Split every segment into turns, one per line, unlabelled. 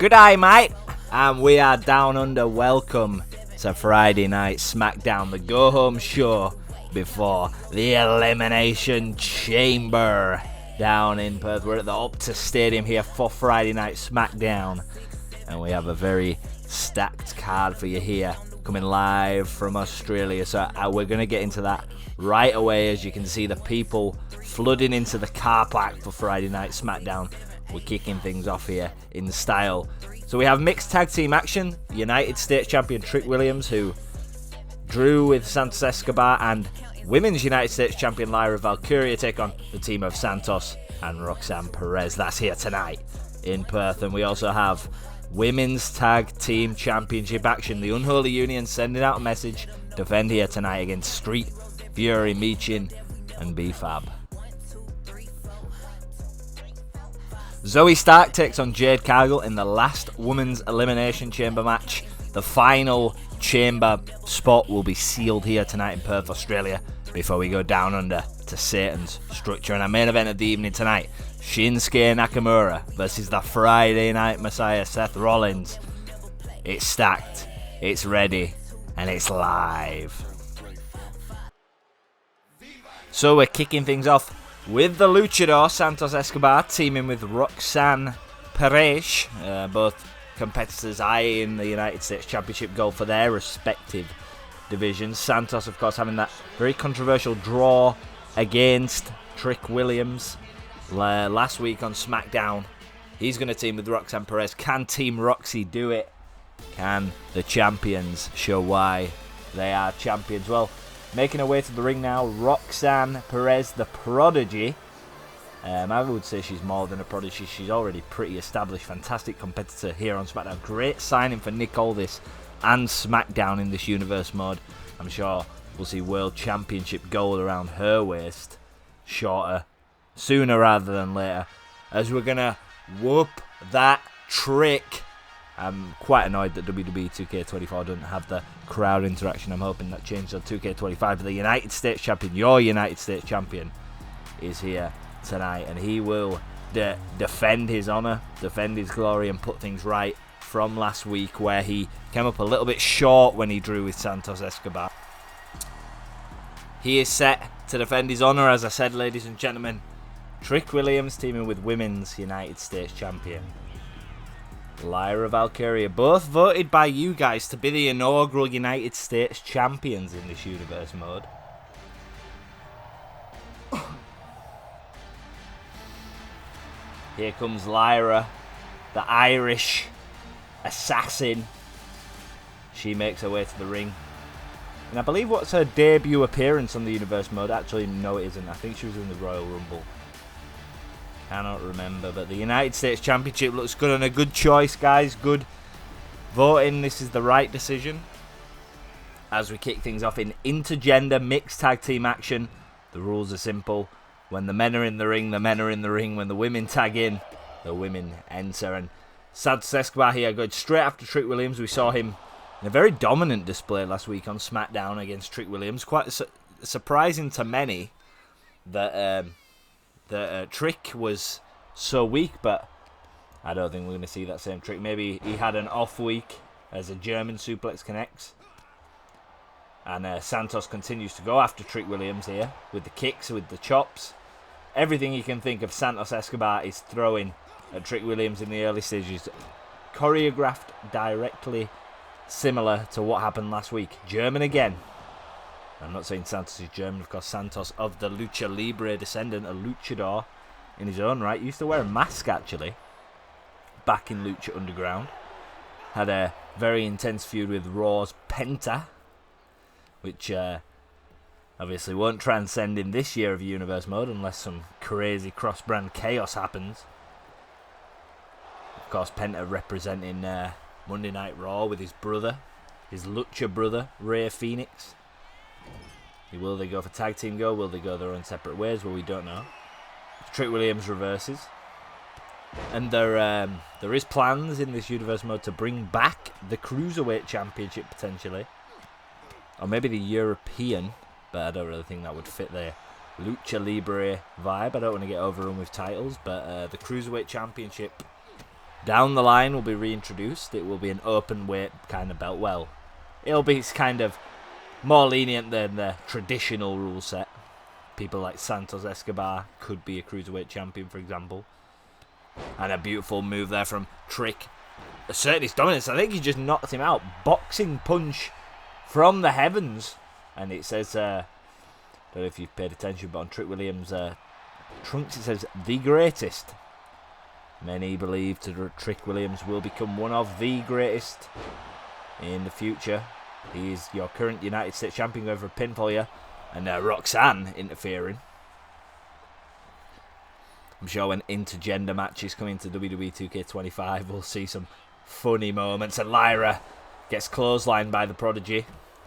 Good day, mate. And we are down under. Welcome to Friday night SmackDown, the go-home show before the Elimination Chamber down in Perth. We're at the Optus Stadium here for Friday night SmackDown, and we have a very stacked card for you here, coming live from Australia. So we're going to get into that right away. As you can see, the people flooding into the car park for Friday night SmackDown. We're kicking things off here in style. So we have mixed tag team action. United States champion Trick Williams, who drew with Santos Escobar, and Women's United States champion Lyra Valkyria take on the team of Santos and Roxanne Perez. That's here tonight in Perth. And we also have Women's Tag Team Championship action. The Unholy Union sending out a message. Defend here tonight against Street, Fury, Michin, and B-Fab. Zoey Stark takes on Jade Cargill in the last Women's Elimination Chamber match. The final chamber spot will be sealed here tonight in Perth, Australia, before we go down under to Satan's structure. And our main event of the evening tonight, Shinsuke Nakamura versus the Friday Night Messiah, Seth Rollins. It's stacked, it's ready, and it's live. So we're kicking things off with the luchador Santos Escobar teaming with Roxanne Perez, both competitors eyeing the United States Championship goal for their respective divisions. Santos, of course, having that very controversial draw against Trick Williams last week on SmackDown. He's going to team with Roxanne Perez. Can Team Roxy do it? Can the champions show why they are champions? Well, making her way to the ring now, Roxanne Perez, the prodigy. I would say she's more than a prodigy. She's already pretty established, fantastic competitor here on SmackDown. Great signing for Nick Aldis and SmackDown in this universe mode. I'm sure we'll see World Championship gold around her waist sooner rather than later, as we're going to whoop that Trick. I'm quite annoyed that WWE 2K24 doesn't have the crowd interaction. I'm hoping that changes on 2K25. But the United States champion, your United States champion, is here tonight, and he will defend his honor, defend his glory, and put things right from last week, where he came up a little bit short when he drew with Santos Escobar. He is set to defend his honor, as I said, ladies and gentlemen. Trick Williams teaming with Women's United States champion Lyra Valkyria, both voted by you guys to be the inaugural United States champions in this universe mode. Here comes Lyra, the Irish assassin. She makes her way to the ring. And I believe what's her debut appearance on the universe mode? Actually, no it isn't. I think she was in the Royal Rumble. Cannot remember, but the United States Championship looks good, and a good choice, guys. Good voting. This is the right decision. As we kick things off in intergender mixed tag team action, the rules are simple. When the men are in the ring, the men are in the ring. When the women tag in, the women enter. And Santos Escobar here going straight after Trick Williams. We saw him in a very dominant display last week on SmackDown against Trick Williams. Quite surprising to many that Trick was so weak, but I don't think we're going to see that same Trick. Maybe he had an off week as a German suplex connects. And Santos continues to go after Trick Williams here with the kicks, with the chops. Everything you can think of Santos Escobar is throwing at Trick Williams in the early stages. Choreographed directly similar to what happened last week. German again. I'm not saying Santos is German, of course. Santos of the Lucha Libre descendant, a luchador in his own right. Used to wear a mask, actually, back in Lucha Underground. Had a very intense feud with Raw's Penta, which obviously won't transcend in this year of Universe Mode unless some crazy cross-brand chaos happens. Of course, Penta representing Monday Night Raw with his brother, his Lucha brother, Rey Fenix. Will they go for tag team go? Will they go their own separate ways? Well, we don't know. Trick Williams reverses. And there is plans in this universe mode to bring back the Cruiserweight Championship potentially. Or maybe the European, but I don't really think that would fit the Lucha Libre vibe. I don't want to get overrun with titles, but the Cruiserweight Championship down the line will be reintroduced. It will be an open weight kind of belt. Well, it'll be kind of more lenient than the traditional rule set. People like Santos Escobar could be a cruiserweight champion, for example. And a beautiful move there from Trick. Asserting his dominance. I think he just knocked him out. Boxing punch from the heavens. And it says, I don't know if you've paid attention, but on Trick Williams' trunks it says, the greatest. Many believe Trick Williams will become one of the greatest in the future. He is your current United States champion, going for a pinfall here. And Roxanne interfering. I'm sure when intergender matches come into WWE 2K25, we'll see some funny moments. And Lyra gets clotheslined by the Prodigy.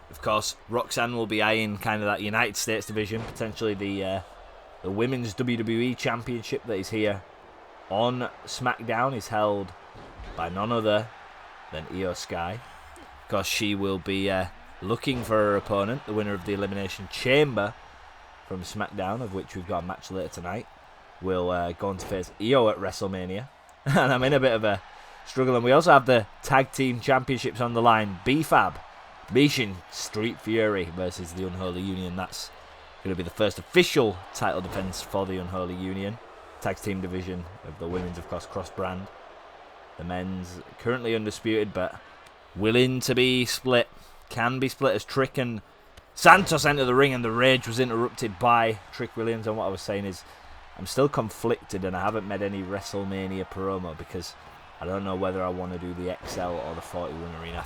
Of course, Roxanne will be eyeing kind of that United States division, potentially the Women's WWE Championship that is here on SmackDown is held by none other than Io Sky. Of course, she will be looking for her opponent, the winner of the Elimination Chamber from SmackDown, of which we've got a match later tonight. Will go on to face Io at WrestleMania. And I'm in a bit of a struggle. And we also have the Tag Team Championships on the line. B-Fab, Mishin, Street Fury versus the Unholy Union. That's going to be the first official title defense for the Unholy Union. Tag Team division of the women's, of course, cross-brand. The men's currently undisputed, but willing to be split. Can be split as Trick and Santos enter the ring, and the rage was interrupted by Trick Williams. And what I was saying is, I'm still conflicted, and I haven't made any WrestleMania promo because I don't know whether I want to do the XL or the 41 arena.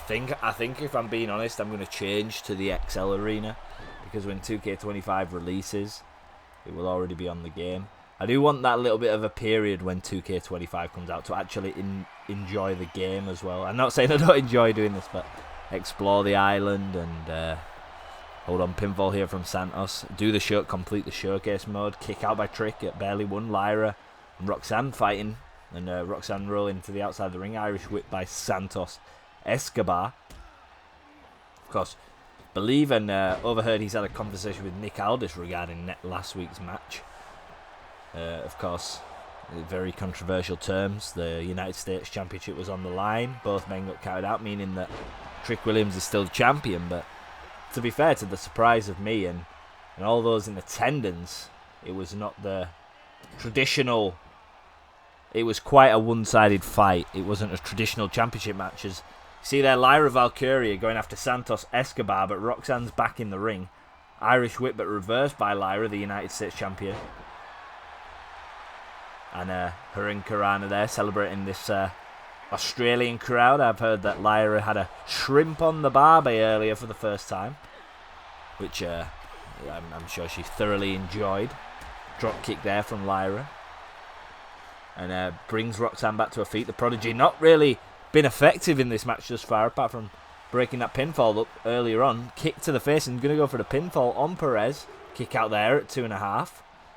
I think if I'm being honest, I'm going to change to the XL arena because when 2K25 releases, it will already be on the game. I do want that little bit of a period when 2K25 comes out to actually enjoy the game as well. I'm not saying I don't enjoy doing this, but explore the island and hold on pinfall here from Santos. Do the show, complete the showcase mode. Kick out by Trick at barely won. Lyra and Roxanne fighting. And Roxanne rolling to the outside of the ring. Irish whip by Santos Escobar. Of course, believe and overheard he's had a conversation with Nick Aldis regarding last week's match. Of course, very controversial terms. The United States Championship was on the line. Both men got counted out, meaning that Trick Williams is still the champion. But to be fair, to the surprise of me and all those in attendance, it was not the traditional. It was quite a one-sided fight. It wasn't a traditional championship match. As you see there, Lyra Valkyria going after Santos Escobar, but Roxanne's back in the ring. Irish whip, but reversed by Lyra, the United States champion. And Hurricane Karana there celebrating this Australian crowd. I've heard that Lyra had a shrimp on the barbie earlier for the first time, which I'm sure she thoroughly enjoyed. Drop kick there from Lyra. And brings Roxanne back to her feet. The Prodigy not really been effective in this match thus far, apart from breaking that pinfall up earlier on. Kick to the face and going to go for the pinfall on Perez. Kick out there at 2.5.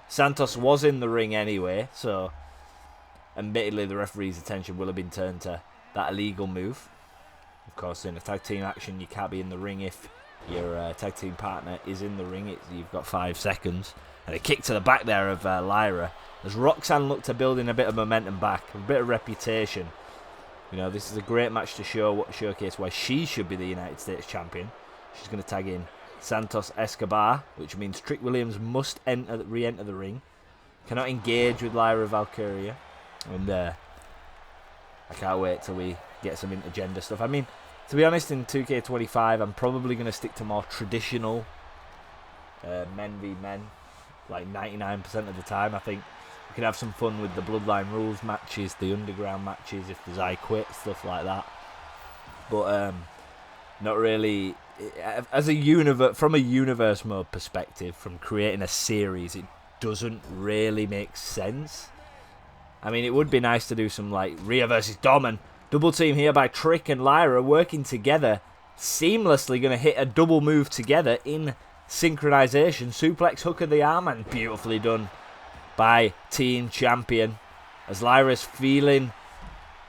Santos was in the ring anyway, so admittedly the referee's attention will have been turned to that illegal move. Of course, in a tag team action, you can't be in the ring if your tag team partner is in the ring. You've got 5 seconds. And a kick to the back there of Lyra. As Roxanne looked to build in a bit of momentum back, a bit of reputation. You know, this is a great match to showcase why she should be the United States champion. She's going to tag in Santos Escobar, which means Trick Williams must re-enter the ring. Cannot engage with Lyra Valkyria. And I can't wait till we get some intergender stuff. I mean, to be honest, in 2K25, I'm probably going to stick to more traditional men v men. Like 99% of the time. I think we could have some fun with the Bloodline Rules matches, the Underground matches, if there's I Quit, stuff like that. But not really. As a from a universe mode perspective, from creating a series, it doesn't really make sense. I mean, it would be nice to do some like Rhea versus Dom and double team here by Trick and Lyra working together, seamlessly going to hit a double move together in synchronization. Suplex hook of the arm, and beautifully done by team champion. As Lyra's feeling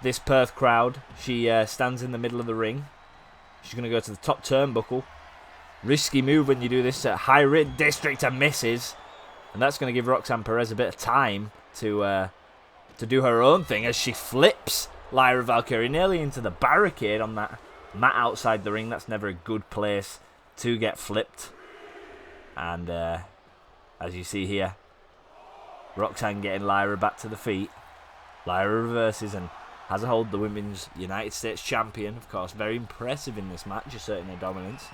this Perth crowd, she stands in the middle of the ring. She's going to go to the top turnbuckle. Risky move when you do this at high rate district and misses. And that's going to give Roxanne Perez a bit of time to do her own thing as she flips Lyra Valkyria nearly into the barricade on that mat outside the ring. That's never a good place to get flipped. And as you see here, Roxanne getting Lyra back to the feet. Lyra reverses and has a hold. The Women's United States Champion, of course, very impressive in this match, asserting her dominance.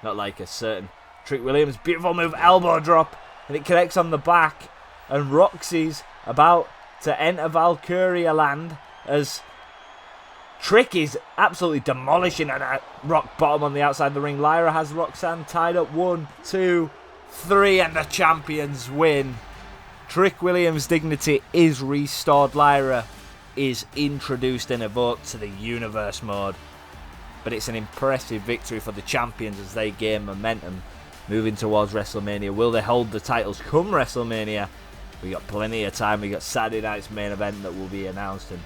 Not like a certain Trick Williams. Beautiful move, elbow drop, and it connects on the back. And Roxy's about to enter Valkyria land as Trick is absolutely demolishing at rock bottom on the outside of the ring. Lyra has Roxanne tied up. 1, 2, 3, and the champions win. Trick Williams' dignity is restored. Lyra is introduced and evoked to the universe mode. But it's an impressive victory for the champions as they gain momentum moving towards WrestleMania. Will they hold the titles come WrestleMania? We got plenty of time. We got Saturday night's main event that will be announced and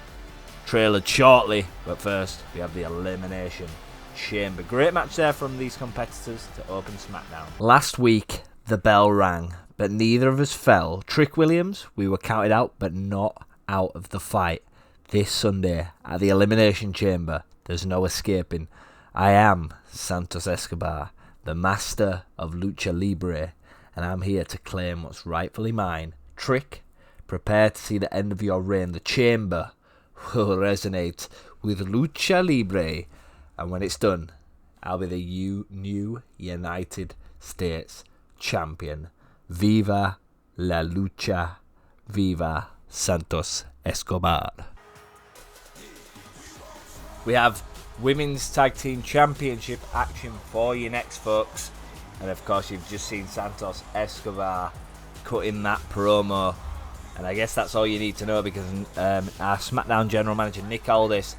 trailered shortly. But first, we have the Elimination Chamber. Great match there from these competitors to open SmackDown. Last week, the bell rang, but neither of us fell. Trick Williams, we were counted out, but not out of the fight. This Sunday at the Elimination Chamber, there's no escaping. I am Santos Escobar, the master of Lucha Libre, and I'm here to claim what's rightfully mine. Trick, prepare to see the end of your reign. The Chamber will resonate with Lucha Libre, and when it's done, I'll be the new United States Champion. Viva la lucha, viva Santos Escobar. We have Women's Tag Team Championship action for you next, folks. And of course, you've just seen Santos Escobar cutting that promo. And I guess that's all you need to know, because our SmackDown General Manager Nick Aldis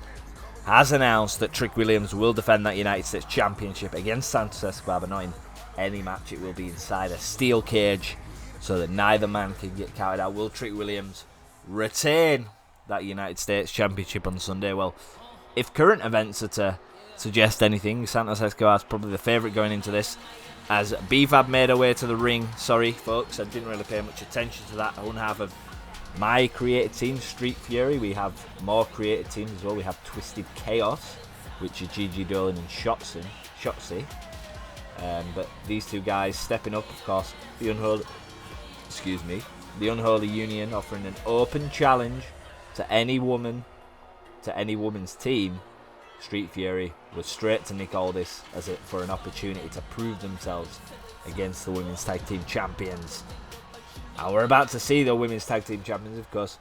has announced that Trick Williams will defend that United States Championship against Santos Escobar, but not in any match. It will be inside a steel cage so that neither man can get counted out. Will Trick Williams retain that United States Championship on Sunday? Well, if current events are to suggest anything, Santos Escobar is probably the favourite going into this, as BFAB made her way to the ring. Sorry, folks, I didn't really pay much attention to that. One half of my created team, Street Fury. We have more created teams as well. We have Twisted Chaos, which is Gigi Dolan and Shotzi. But these two guys stepping up, of course, the Unholy Union offering an open challenge to any woman, to any woman's team. Street Fury was straight to Nick Aldis for an opportunity to prove themselves against the Women's Tag Team Champions. And we're about to see the Women's Tag Team Champions, of course.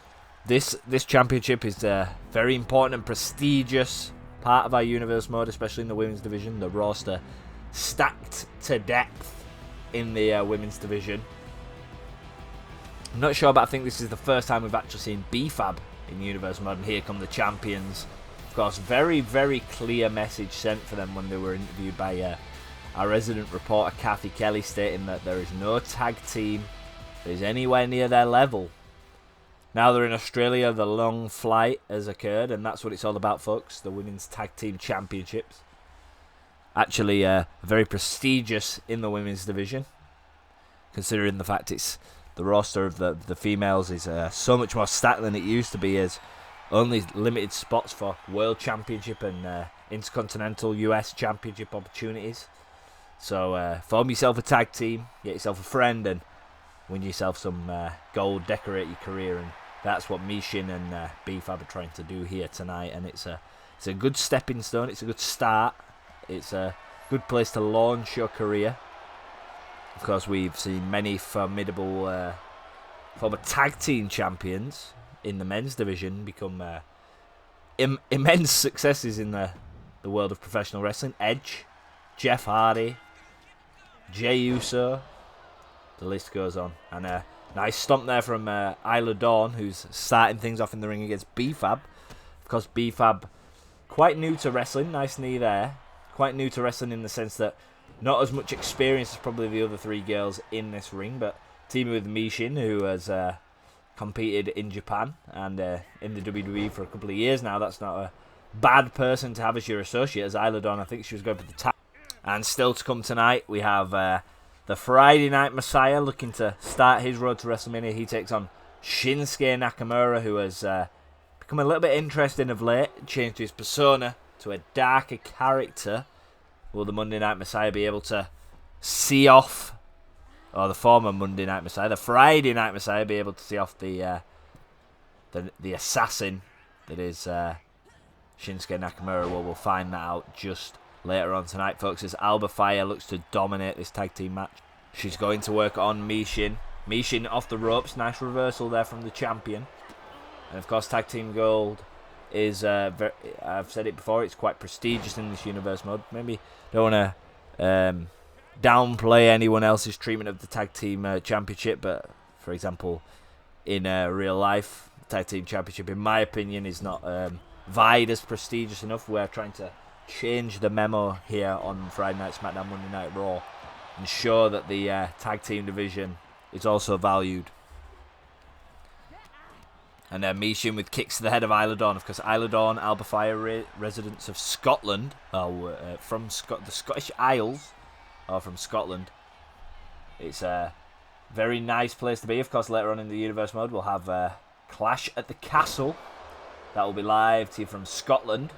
This championship is a very important and prestigious part of our universe mode, especially in the women's division. The roster stacked to depth in the women's division. I'm not sure, but I think this is the first time we've actually seen BFAB in universe mode, and here come the champions. Of course, very, very clear message sent for them when they were interviewed by our resident reporter Kathy Kelly, stating that there is no tag team that is anywhere near their level. Now they're in Australia, the long flight has occurred, and that's what it's all about, folks. The Women's Tag Team Championships. Actually, very prestigious in the women's division, considering the fact it's the roster of the females is so much more stacked than it used to be, as only limited spots for World Championship and Intercontinental US Championship opportunities. So form yourself a tag team, get yourself a friend, and win yourself some gold, decorate your career, and that's what Mishin and BFAB are trying to do here tonight. And it's a good stepping stone, it's a good start, it's a good place to launch your career. Of course, we've seen many formidable former tag team champions in the men's division become immense successes in the world of professional wrestling. Edge, Jeff Hardy, Jey Uso, the list goes on. And a nice stomp there from Isla Dawn, who's starting things off in the ring against BFAB. Of course, BFAB, quite new to wrestling. Nice knee there. Quite new to wrestling in the sense that not as much experience as probably the other three girls in this ring, but teaming with Mishin, who has competed in Japan and in the WWE for a couple of years now. That's not a bad person to have as your associate, as Isla Dawn, I think she was going for the tag. And still to come tonight, we have the Friday Night Messiah looking to start his road to WrestleMania. He takes on Shinsuke Nakamura, who has become a little bit interesting of late. Changed his persona to a darker character. Will the Monday Night Messiah be able to see off, or the former Monday Night Messiah, the Friday Night Messiah, be able to see off the assassin that is Shinsuke Nakamura? Well, we'll find that out just later on tonight, folks, as Alba Fire looks to dominate this tag team match. She's going to work on Michin. Michin off the ropes. Nice reversal there from the champion. And, of course, tag team gold is, I've said it before, it's quite prestigious in this universe mode. Maybe don't want to downplay anyone else's treatment of the tag team championship, but, for example, in real life, the tag team championship, in my opinion, is not vied as prestigious enough. We're trying to change the memo here on Friday Night SmackDown, Monday Night Raw, ensure that the tag team division is also valued. And Michin with kicks to the head of Isla Dawn. Of course, Isla Dawn, Alba Fire, residents of Scotland, from the Scottish Isles, or from Scotland. It's a very nice place to be. Of course, later on in the universe mode, we'll have Clash at the Castle. That will be live to you from Scotland.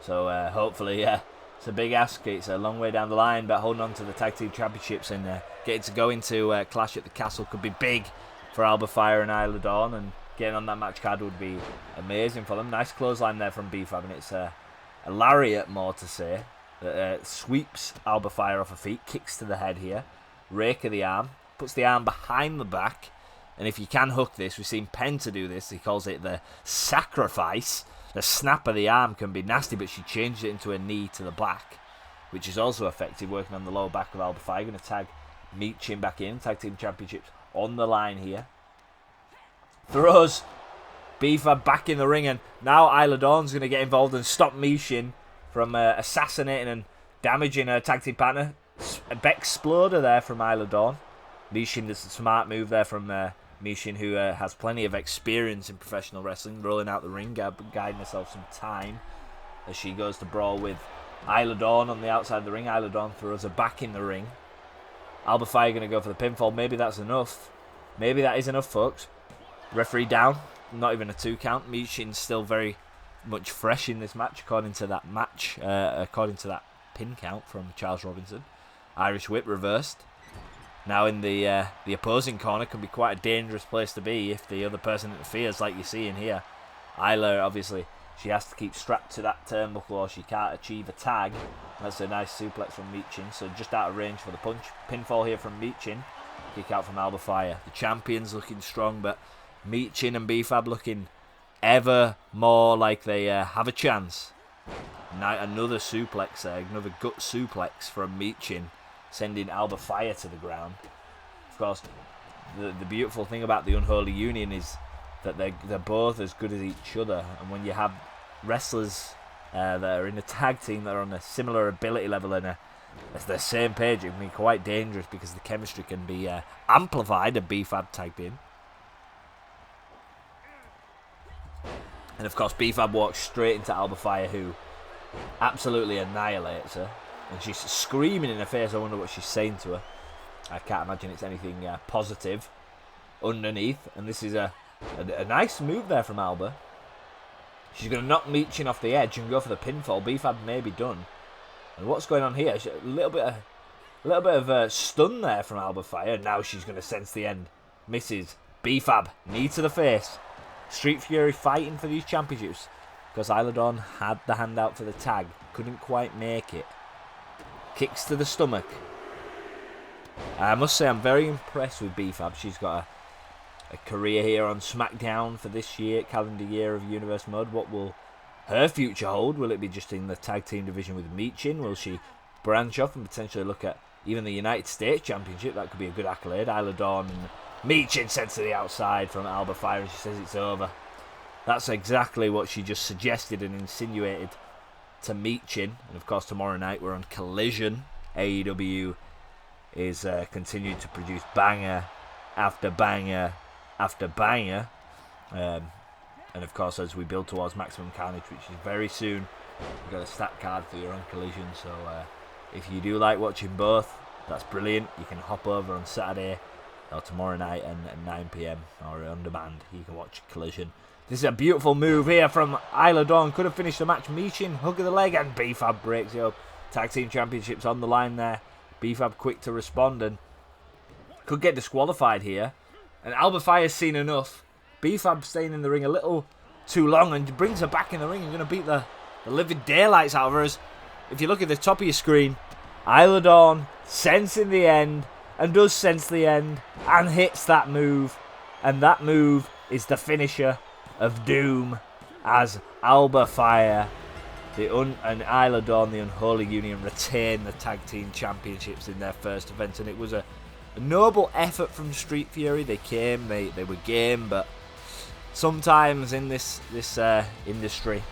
So hopefully, it's a big ask. It's a long way down the line, but holding on to the tag team championships and getting to go into Clash at the Castle could be big for Alba Fire and Isla Dawn, and getting on that match card would be amazing for them. Nice clothesline there from B-Fab, and it's a lariat, more to say, that sweeps Alba Fire off her feet, kicks to the head here, rake of the arm, puts the arm behind the back, and if you can hook this, we've seen Penta do this, he calls it the sacrifice. The snap of the arm can be nasty, but she changed it into a knee to the back, which is also effective, working on the lower back of Alba Fire. Going to tag Michin back in, tag team championships on the line here. Throws B-Fab back in the ring, and now Isla Dawn's going to get involved and stop Michin from assassinating and damaging her tag team partner. A Bexploder there from Isla Dawn. Michin, this is a smart move there from Michin, who has plenty of experience in professional wrestling, rolling out the ring, guiding herself some time as she goes to brawl with Isla Dawn on the outside of the ring. Isla Dawn throws her back in the ring. Alba Fire going to go for the pinfall. Maybe that's enough. Maybe that is enough, folks. Referee down. Not even a 2 count. Michin's still very much fresh in this match, according to that pin count from Charles Robinson. Irish whip reversed. Now in the opposing corner can be quite a dangerous place to be if the other person interferes, like you see in here. Isla, obviously, she has to keep strapped to that turnbuckle or she can't achieve a tag. That's a nice suplex from Michin, so just out of range for the punch. Pinfall here from Michin. Kick out from Alba Fire. The champions looking strong, but Michin and B-Fab looking ever more like they have a chance. Now another suplex there, another gut suplex from Michin, sending Alba Fire to the ground. Of course, the beautiful thing about the Unholy Union is that they're both as good as each other, and when you have wrestlers that are in a tag team that are on a similar ability level and at the same page, it can be quite dangerous because the chemistry can be amplified. A B-Fab tagged in. And of course, B-Fab walks straight into Alba Fire, who absolutely annihilates her. And she's screaming in her face. I wonder what she's saying to her. I can't imagine it's anything positive underneath. And this is a nice move there from Alba. She's going to knock Michin off the edge and go for the pinfall. B-Fab may be done. And what's going on here? A little bit of stun there from Alba Fire. Now she's going to sense the end. Misses. B-Fab, knee to the face. Street Fury fighting for these championships because Isla Dawn had the hand out for the tag. Couldn't quite make it. Kicks to the stomach. I must say I'm very impressed with B-Fab. She's got a career here on SmackDown for this year, calendar year of Universe Mode. What will her future hold? Will it be just in the tag team division with Michin? Will she branch off and potentially look at even the United States Championship? That could be a good accolade. Isla Dawn and Michin sent to the outside from Alba Fire, and she says it's over. That's exactly what she just suggested and insinuated to Michin. And of course, tomorrow night we're on Collision. AEW is continuing to produce banger after banger after banger. And of course, as we build towards Maximum Carnage, which is very soon, we've got a stat card for your own Collision. So if you do like watching both, that's brilliant. You can hop over on Saturday or tomorrow night and at 9 PM or on demand. You can watch Collision. This is a beautiful move here from Isla Dawn. Could have finished the match. Michin, hook of the leg, and B-Fab breaks it up. Tag Team Championships on the line there. B-Fab quick to respond and could get disqualified here. And Alba Fire's seen enough. B-Fab staying in the ring a little too long and brings her back in the ring and going to beat the living daylights out of her. As if you look at the top of your screen, Isla Dawn sensing the end and does sense the end and hits that move. And that move is the finisher of Doom, as Alba Fire and Isla Dawn, the Unholy Union, retain the Tag Team Championships in their first event. And it was a noble effort from Street Fury. They came, they were game, but sometimes in this industry,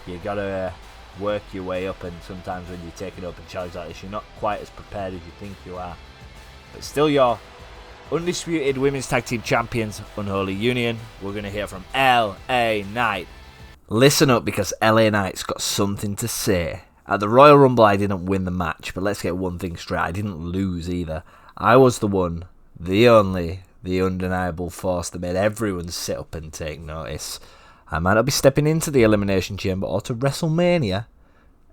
you gotta work your way up, and sometimes when you take an open challenge like this, you're not quite as prepared as you think you are. But still, your Undisputed Women's Tag Team Champions, Unholy Union. We're going to hear from LA Knight. Listen up, because LA Knight's got something to say. At the Royal Rumble, I didn't win the match, but let's get one thing straight. I didn't lose either. I was the one, the only, the undeniable force that made everyone sit up and take notice. I might not be stepping into the Elimination Chamber or to WrestleMania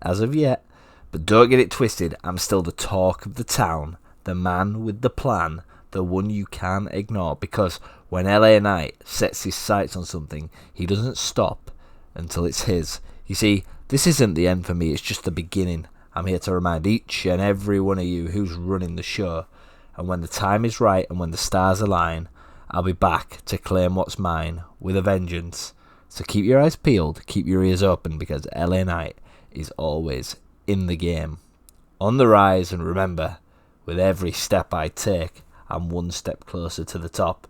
as of yet, but don't get it twisted. I'm still the talk of the town, the man with the plan, the one you can't ignore, because when LA Knight sets his sights on something, he doesn't stop until it's his. You see, this isn't the end for me, it's just the beginning. I'm here to remind each and every one of you who's running the show, and when the time is right and when the stars align, I'll be back to claim what's mine with a vengeance. So keep your eyes peeled, keep your ears open, because LA Knight is always in the game, on the rise, and remember, with every step I take, I'm one step closer to the top.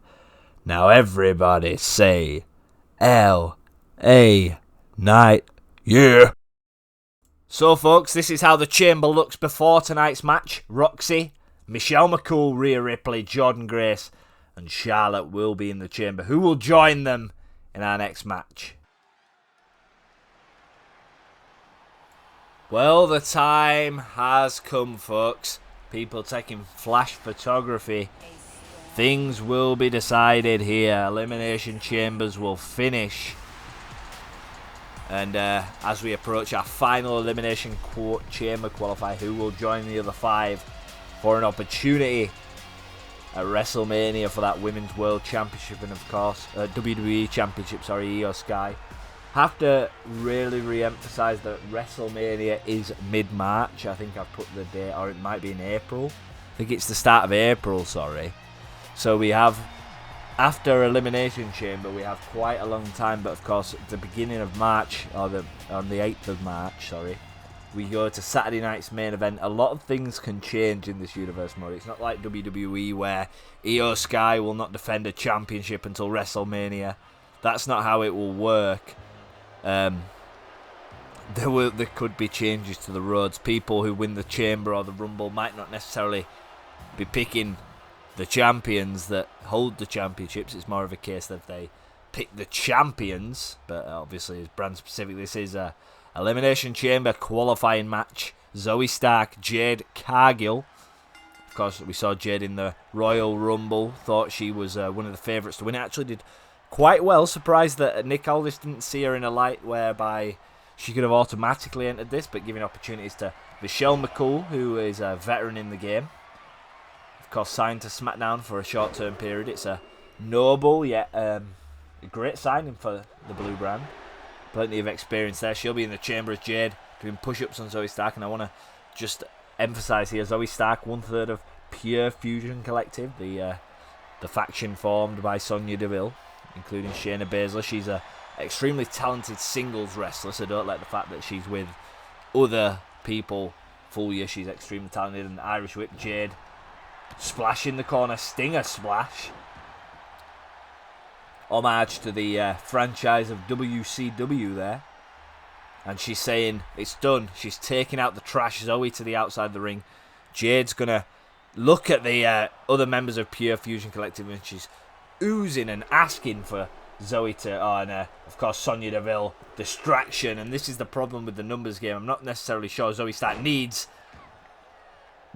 Now everybody say, L.A. Knight, yeah! So folks, this is how the chamber looks before tonight's match. Roxy, Michelle McCool, Rhea Ripley, Jordan Grace, and Charlotte will be in the chamber. Who will join them in our next match? Well, the time has come, folks. People taking flash photography. Things will be decided here. Elimination Chambers will finish. And as we approach our final Elimination Chamber qualifier, who will join the other 5 for an opportunity at WrestleMania for that Women's World Championship and, of course, WWE Championship, Io Sky. Have to really re-emphasize that WrestleMania is mid-March. I think I've put the date, or it might be in April. I think it's the start of April, sorry. So we have, after Elimination Chamber, we have quite a long time. But of course, at the beginning of March, on the 8th of March, sorry, we go to Saturday night's main event. A lot of things can change in this universe mode. It's not like WWE where Io Sky will not defend a championship until WrestleMania. That's not how it will work. There could be changes to the roads. People who win the Chamber or the Rumble might not necessarily be picking the champions that hold the championships. It's more of a case that they pick the champions. But obviously, as brand specific, this is a Elimination Chamber qualifying match. Zoey Stark, Jade, Cargill. Of course, we saw Jade in the Royal Rumble. Thought she was one of the favourites to win. It actually did quite well. Surprised that Nick Aldis didn't see her in a light whereby she could have automatically entered this, but giving opportunities to Michelle McCool, who is a veteran in the game. Of course, signed to SmackDown for a short-term period. It's a noble yet a great signing for the Blue brand. Plenty of experience there. She'll be in the chamber as Jade, doing push-ups on Zoey Stark, and I want to just emphasise here, Zoey Stark, 1/3 of Pure Fusion Collective, the faction formed by Sonya Deville, including Shayna Baszler. She's a extremely talented singles wrestler, so don't let the fact that she's with other people fool you. She's extremely talented. And Irish Whip, Jade, splash in the corner, Stinger splash. Homage to the franchise of WCW there. And she's saying it's done. She's taking out the trash. Zoey to the outside of the ring. Jade's going to look at the other members of Pure Fusion Collective, and she's oozing and asking for Zoey to, and of course Sonya Deville, distraction. And this is the problem with the numbers game. I'm not necessarily sure Zoey Stark needs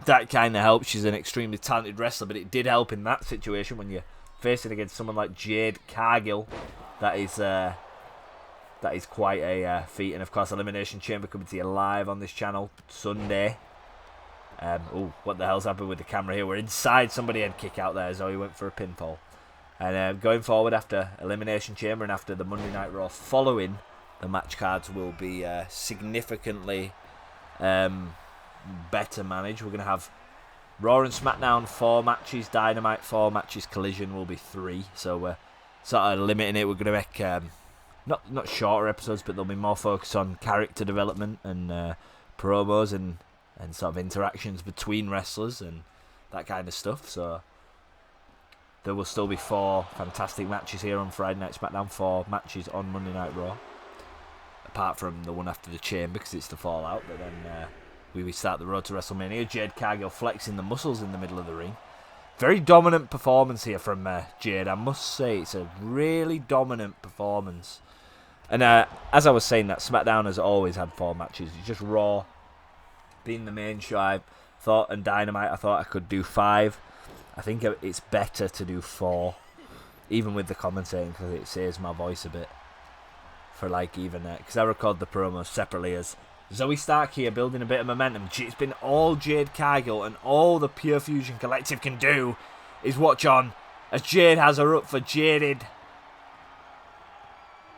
that kind of help. She's an extremely talented wrestler, but it did help in that situation when you're facing against someone like Jade Cargill that is That is quite a feat. And of course, Elimination Chamber coming to you live on this channel Sunday. Oh, what the hell's happened with the camera here? We're inside somebody head kick out there. Zoey went for a pinfall. And going forward after Elimination Chamber and after the Monday Night Raw following, the match cards will be significantly better managed. We're going to have Raw and SmackDown 4 matches, Dynamite 4 matches, Collision will be 3. So we're sort of limiting it. We're going to make not shorter episodes, but they'll be more focused on character development and promos and sort of interactions between wrestlers and that kind of stuff. So there will still be 4 fantastic matches here on Friday Night SmackDown, 4 matches on Monday Night Raw, apart from the one after the Chamber because it's the Fallout. But then we start the road to WrestleMania. Jade Cargill flexing the muscles in the middle of the ring. Very dominant performance here from Jade, I must say. It's a really dominant performance. And as I was saying, that SmackDown has always had 4 matches. It's just Raw being the main show. I thought, and Dynamite, I thought I could do 5. I think it's better to do 4, even with the commentating, because it saves my voice a bit. For like even because I record the promos separately as Zoey Stark here, building a bit of momentum. It's been all Jade Cargill, and all the Pure Fusion Collective can do is watch on as Jade has her up for Jaded.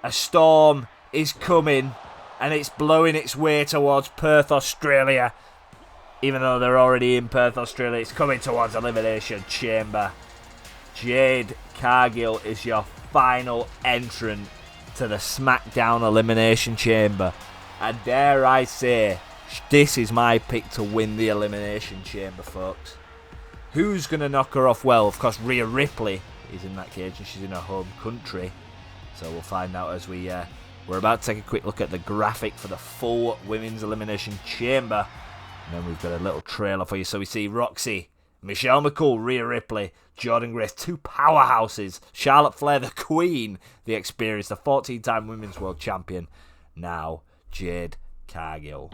A storm is coming, and it's blowing its way towards Perth, Australia. Even though they're already in Perth, Australia, it's coming towards Elimination Chamber. Jade Cargill is your final entrant to the SmackDown Elimination Chamber. And dare I say, this is my pick to win the Elimination Chamber, folks. Who's going to knock her off? Well, of course, Rhea Ripley is in that cage, and she's in her home country. So we'll find out as we're about to take a quick look at the graphic for the full Women's Elimination Chamber. And then we've got a little trailer for you. So we see Roxy, Michelle McCool, Rhea Ripley, Jordynne Grace, 2 powerhouses. Charlotte Flair, the Queen, the Experience, the 14-time Women's World Champion. Now, Jade Cargill.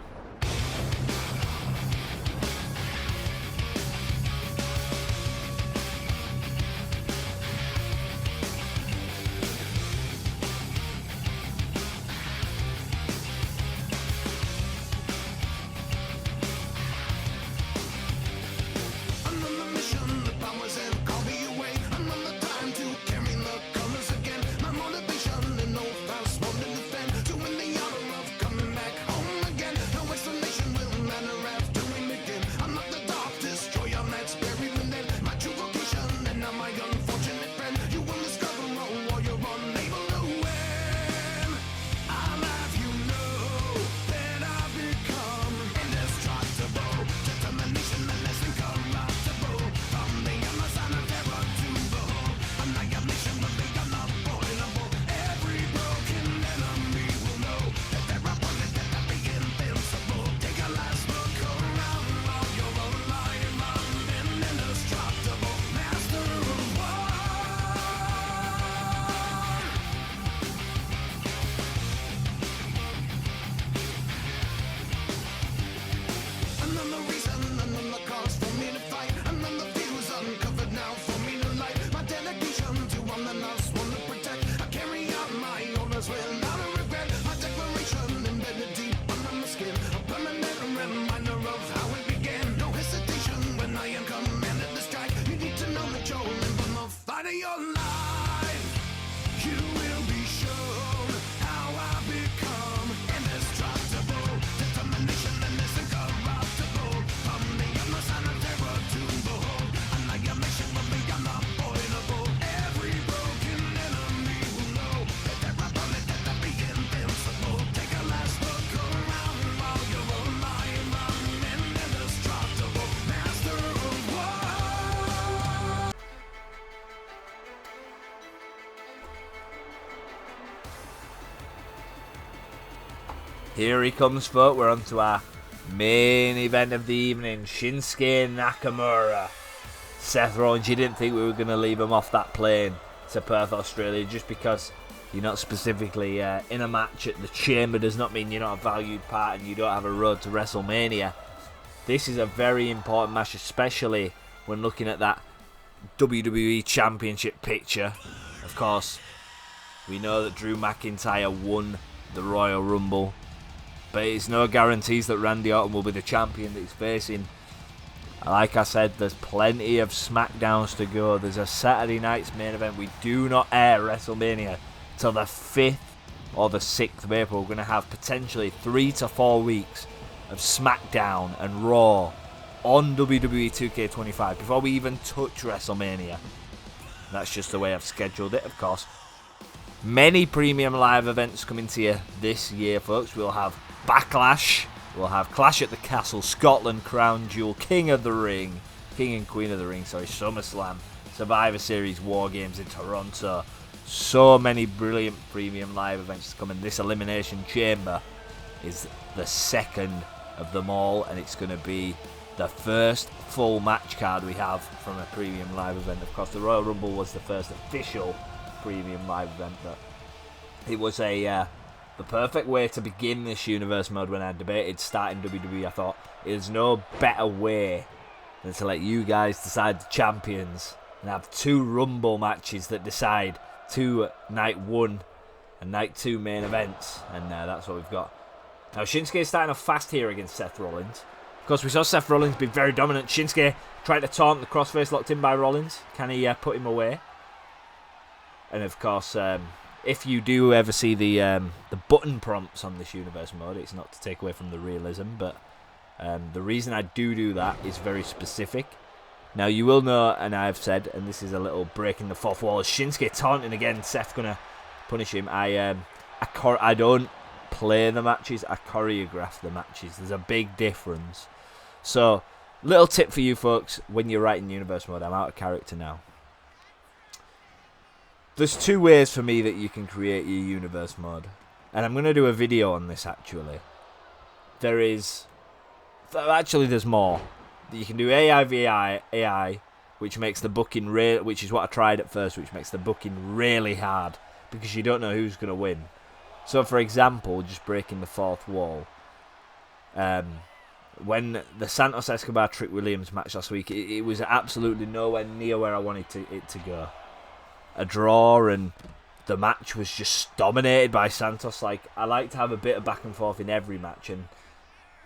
Here he comes, folks. We're on to our main event of the evening. Shinsuke Nakamura. Seth Rollins, you didn't think we were going to leave him off that plane to Perth, Australia. Just because you're not specifically in a match at the Chamber does not mean you're not a valued part and you don't have a road to WrestleMania. This is a very important match, especially when looking at that WWE Championship picture. Of course, we know that Drew McIntyre won the Royal Rumble. But it's no guarantees that Randy Orton will be the champion that he's facing. Like I said, there's plenty of SmackDowns to go. There's a Saturday night's main event. We do not air WrestleMania till the 5th or the 6th of April. We're going to have potentially 3 to 4 weeks of SmackDown and Raw on WWE 2K25 before we even touch WrestleMania. That's just the way I've scheduled it, of course. Many premium live events coming to you this year, folks. We'll have Backlash. We'll have Clash at the Castle, Scotland, Crown Jewel, King and Queen of the Ring, SummerSlam, Survivor Series, War Games in Toronto. So many brilliant premium live events coming. This Elimination Chamber is the second of them all, and it's going to be the first full match card we have from a premium live event. Of course, the Royal Rumble was the first official premium live event, but it was the perfect way to begin this universe mode. When I debated starting WWE, I thought there's no better way than to let you guys decide the champions and have 2 Rumble matches that decide 2 night 1 and night 2 main events, and that's what we've got. Now Shinsuke is starting off fast here against Seth Rollins. Of course, we saw Seth Rollins be very dominant. Shinsuke tried to taunt the crossface locked in by Rollins. Can he put him away? And of course, if you do ever see the button prompts on this universe mode, it's not to take away from the realism, but the reason I do that is very specific. Now you will know, and I've said, and this is a little breaking the fourth wall, Shinsuke taunting again, Seth gonna punish him. I don't play the matches, I choreograph the matches. There's a big difference. So, little tip for you folks when you're writing universe mode. I'm out of character now. There's 2 ways for me that you can create your universe mode, and I'm going to do a video on this actually. There's more. You can do AI, which makes the booking which is what I tried at first, which makes the booking really hard because you don't know who's going to win. So, for example, just breaking the fourth wall. When the Santos Escobar Trick Williams match last week, it was absolutely nowhere near where I wanted it to go. A draw, and the match was just dominated by Santos. Like, I like to have a bit of back and forth in every match, and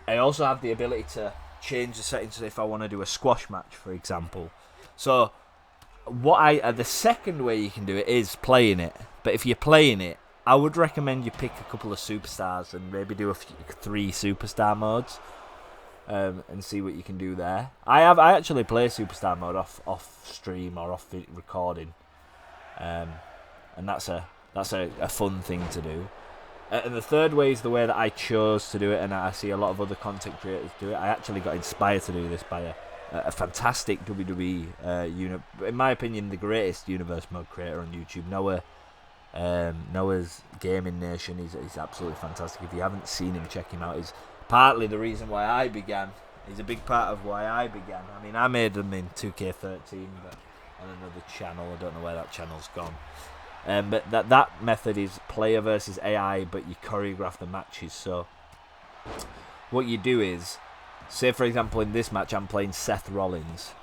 I also have the ability to change the settings if I want to do a squash match, for example. So, the second way you can do it is playing it. But if you're playing it, I would recommend you pick a couple of superstars and maybe do 3 superstar modes. And see what you can do there. I actually play superstar mode off stream or off recording, and that's a fun thing to do. And the third way is the way that I chose to do it, and I see a lot of other content creators do it. I actually got inspired to do this by a fantastic WWE, in my opinion, the greatest universe mode creator on YouTube, Noah's Gaming Nation. He's absolutely fantastic. If you haven't seen him, check him out. He's partly the reason why I began. He's a big part of why I began. I mean, I made them in 2K13, but on another channel. I don't know where that channel's gone. But that method is player versus AI, but you choreograph the matches. So what you do is, say for example in this match I'm playing Seth Rollins.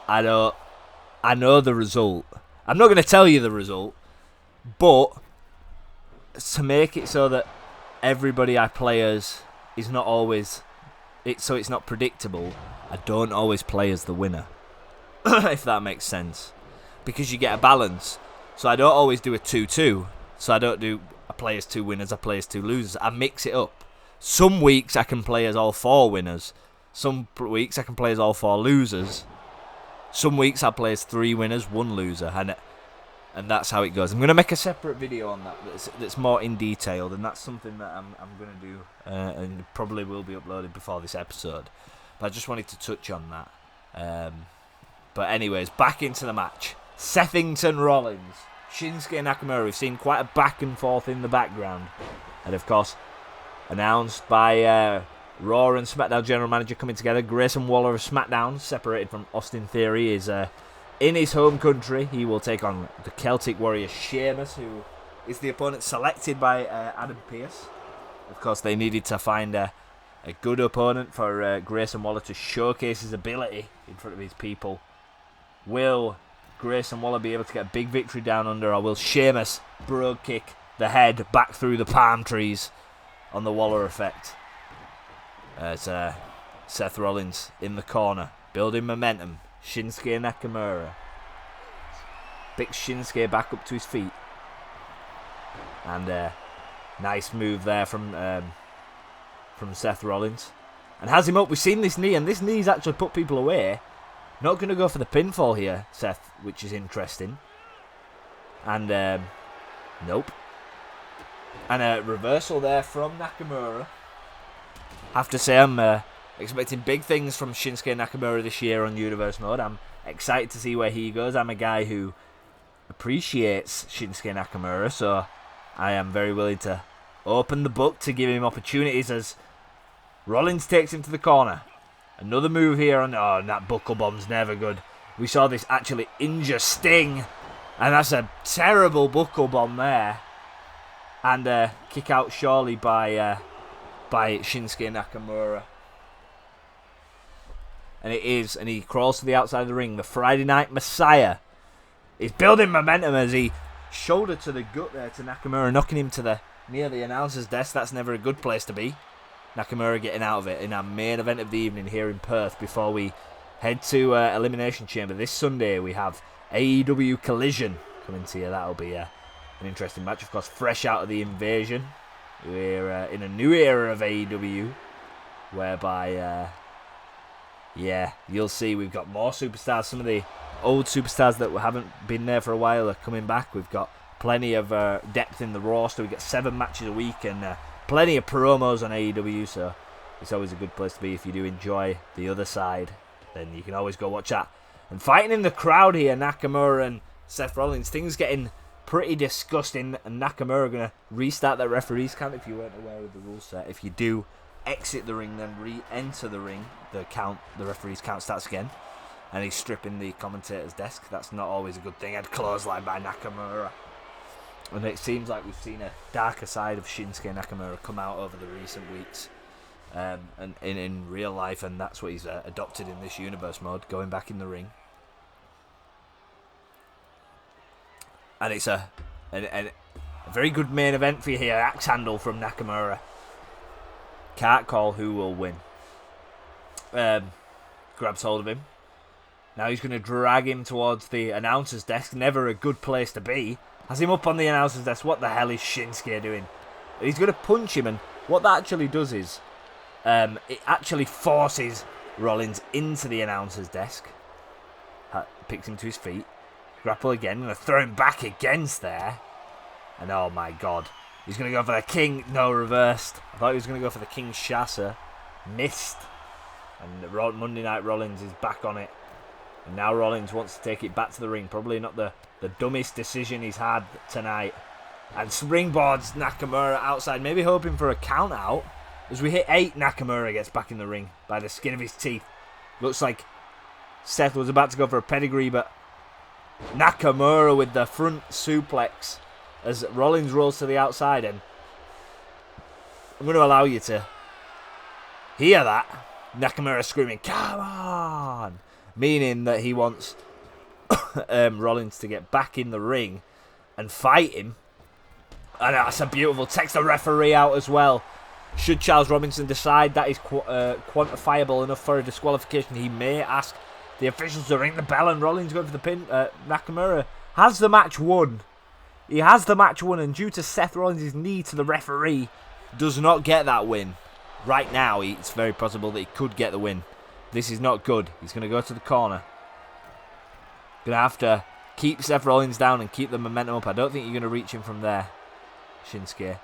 I know the result. I'm not going to tell you the result, but to make it so that everybody I play as is not always so it's not predictable, I don't always play as the winner. If that makes sense. Because you get a balance. So I don't always do a 2-2. So I play as 2 winners, I play as 2 losers. I mix it up. Some weeks I can play as all 4 winners. Some weeks I can play as all 4 losers. Some weeks I play as 3 winners, 1 loser. And that's how it goes. I'm going to make a separate video on that that's more in detail, and that's something that I'm going to do and probably will be uploaded before this episode. But I just wanted to touch on that. But anyways, back into the match. Sethington Rollins, Shinsuke Nakamura. We've seen quite a back and forth in the background. And of course, announced by Raw and SmackDown General Manager coming together. Grayson Waller of SmackDown, separated from Austin Theory, is in his home country. He will take on the Celtic Warrior Sheamus, who is the opponent selected by Adam Pearce. Of course, they needed to find a good opponent for Grayson Waller to showcase his ability in front of his people. Will Grayson Waller be able to get a big victory down under, or will Sheamus brogue kick the head back through the palm trees on the Waller effect. As Seth Rollins in the corner, building momentum. Shinsuke Nakamura picks Shinsuke back up to his feet. And nice move there from Seth Rollins. And has him up. We've seen this knee, and this knee's actually put people away. Not going to go for the pinfall here, Seth, which is interesting. And, nope. And a reversal there from Nakamura. Have to say, I'm expecting big things from Shinsuke Nakamura this year on Universe Mode. I'm excited to see where he goes. I'm a guy who appreciates Shinsuke Nakamura, so I am very willing to open the book to give him opportunities as Rollins takes him to the corner. Another move here on... Oh, that buckle bomb's never good. We saw this actually injure Sting. And that's a terrible buckle bomb there. And kick out surely by Shinsuke Nakamura. And it is. And he crawls to the outside of the ring. The Friday Night Messiah is building momentum as he shoulder to the gut there to Nakamura, knocking him to near the announcer's desk. That's never a good place to be. Nakamura getting out of it in our main event of the evening here in Perth before we head to Elimination Chamber. This Sunday we have AEW Collision coming to you. That'll be an interesting match. Of course, fresh out of the invasion. We're in a new era of AEW whereby, you'll see we've got more superstars. Some of the old superstars that haven't been there for a while are coming back. We've got plenty of depth in the roster. We've got 7 matches a week and plenty of promos on AEW, so it's always a good place to be. If you do enjoy the other side, then you can always go watch that. And fighting in the crowd here, Nakamura and Seth Rollins, things getting pretty disgusting, and Nakamura going to restart that referee's count if you weren't aware of the rule set. If you do exit the ring, then re-enter the ring, the referee's count starts again. And he's stripping the commentator's desk. That's not always a good thing. Had clothesline by Nakamura. And it seems like we've seen a darker side of Shinsuke Nakamura come out over the recent weeks, and in real life, and that's what he's adopted in this universe mode, going back in the ring. And it's a very good main event for you here. Axe handle from Nakamura. Can't call who will win. Grabs hold of him. Now he's going to drag him towards the announcer's desk. Never a good place to be. Has him up on the announcer's desk. What the hell is Shinsuke doing? He's going to punch him, and what that actually does is it actually forces Rollins into the announcer's desk. Picks him to his feet. Grapple again. Going to throw him back against there. And oh my god. He's going to go for the King. No, reversed. I thought he was going to go for the King Shasa. Missed. And Monday Night Rollins is back on it. And now Rollins wants to take it back to the ring. Probably not the dumbest decision he's had tonight. And springboards Nakamura outside. Maybe hoping for a count out. As we hit 8, Nakamura gets back in the ring by the skin of his teeth. Looks like Seth was about to go for a pedigree, but Nakamura with the front suplex as Rollins rolls to the outside. And I'm going to allow you to hear that. Nakamura screaming, "Come on!" Meaning that he wants Rollins to get back in the ring and fight him. And that's a beautiful text. The referee out as well. Should Charles Robinson decide that is quantifiable enough for a disqualification, he may ask the officials to ring the bell, and Rollins going for the pin. Nakamura has the match won. He has the match won, and due to Seth Rollins' knee to the referee, does not get that win. Right now, it's very possible that he could get the win. This is not good. He's going to go to the corner. Going to have to keep Seth Rollins down and keep the momentum up. I don't think you're going to reach him from there. Shinsuke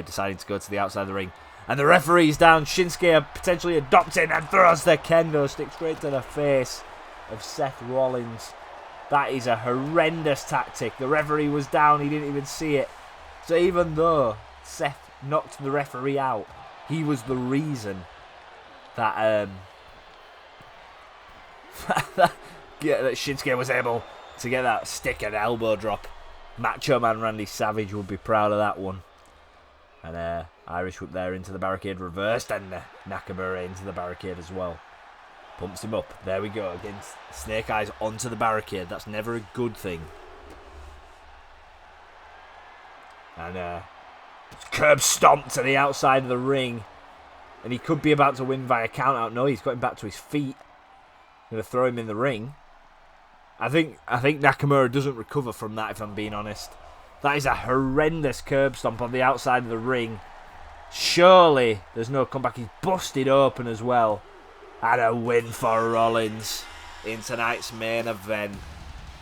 deciding to go to the outside of the ring. And the referee's down. Shinsuke potentially adopting and throws the kendo stick straight to the face of Seth Rollins. That is a horrendous tactic. The referee was down. He didn't even see it. So even though Seth knocked the referee out, he was the reason that that Shinsuke was able to get that stick and elbow drop. Macho Man Randy Savage would be proud of that one. And Irish whip there into the barricade, reversed, and Nakamura into the barricade as well. Pumps him up. There we go, against Snake Eyes onto the barricade. That's never a good thing. And curb stomp to the outside of the ring. And he could be about to win via count out. No, he's got him back to his feet. Going to throw him in the ring. I think Nakamura doesn't recover from that, if I'm being honest. That is a horrendous curb stomp on the outside of the ring. Surely there's no comeback. He's busted open as well. And a win for Rollins in tonight's main event.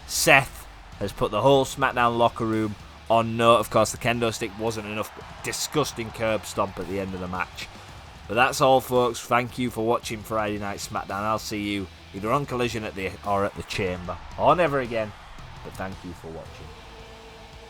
Seth has put the whole SmackDown locker room on note. Of course, the kendo stick wasn't enough. Disgusting curb stomp at the end of the match. But that's all, folks. Thank you for watching Friday Night SmackDown. I'll see you either on Collision or at the Chamber. Or never again. But thank you for watching.